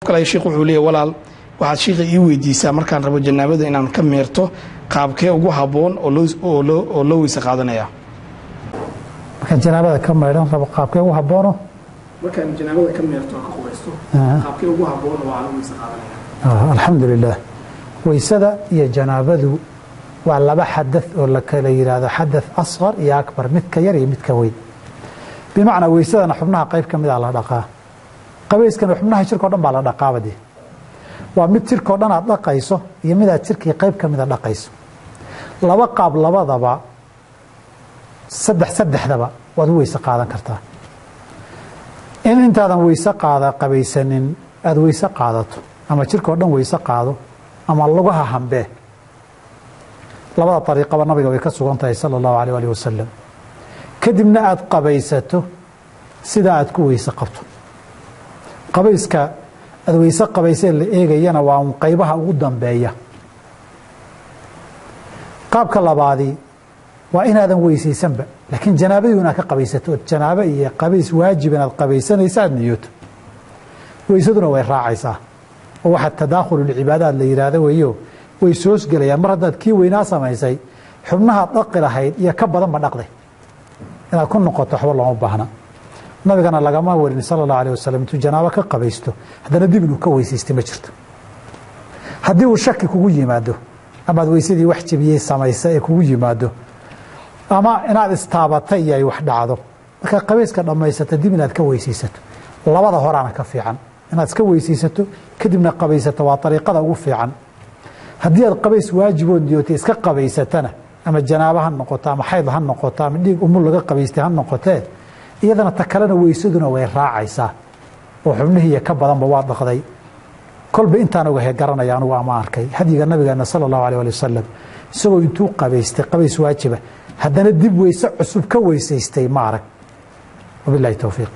kale sheekhu wuxuu leeyahay walaal waxaad sheekha ii weydiisaa markaan rabo janaabada inaan ka meerto qaabkee ugu haboon oo loo weysa qaadanaya markaan janaabada ka meeran rabo qaabkee ugu haboono markaan janaabada ka meerto ka qubaysto qaabkee ugu haboon waa loo weysa qaadanaya alxamdulilah weysada iyo janaabadu waa laba xadath oo la kala yiraahdo xadath asghar iyo akbar midka yar iyo midka weyn bimacnaa weysadana xubnaha qayb ka mid ah la dhaqaa qabayskana xubnaha jirkoo dhan baa la dhaqaabadi waa mid jirkoo dhan aad dhaqayso iyo mid aad jirkii qayb ka mid a dhaqayso laba qaab labadaba saddexdaba waad u weyse qaadan kartaa in intaadan weyse qabaysanin aad weyse qaadato ama jirkoo dhan weyse qaado ama lugaha hambee labada ariiqaba nabiga way ka sugan tahay sala allahu alayh alih wasalam kadibna aad qabaysato sidaa aad ku weyse qabto qabayska aad weyse qabaysee la eegayana waa un qaybaha ugu dambeeya qaabka labaadii waa inaadan weysaysanba laakiin janaabadii inaad ka qabaysato ood janaabo iyo qabays waajib inaad qabaysanaysa aad niyooto weysaduna way raacaysaa oo waxaa tadaakhululcibaadaad la yidhaahdo weeyo way soosgelayaan mar haddaad kii weynaa samaysay xubnahaad dhaqi lahayd iyo ka badanba dhaqday inaad ku noqoto waxba looma baahna nabigana lagama warin sala allahu alayh wasalam intuu janaabo ka qabaysto haddana dib inuu ka weysaystay ma jirto haddii uu shaki kugu yimaado amaad weysadii wax jebiyey samaysa ee kugu yimaado ama inaad istaabatay iyo ay wax dhacdo markaad qabayska dhammaysata dib inaad ka weysaysato labada horaana ka fiican inaad iska weysaysato kadibna qabaysato waa ariiqada ugu fiican haddii aad qabays waajibood niyootay iska qabaysatana ama janaabo ha noqoto ama xayd ha noqoto ama dhiig umul laga qabaystay ha noqotee iyadana ta kalena weysaduna way raacaysaa oo xubnihiiyo ka badanba waa dhaqday kolba intaan ogahay garanaya anugu ama arkay hadyiga nabigeena sala allahu alayh ali wasalam isagoo intuu qabaystay qabays waajiba haddana dib weyse cusub ka weysaystay ma arag wabilahi towfiiq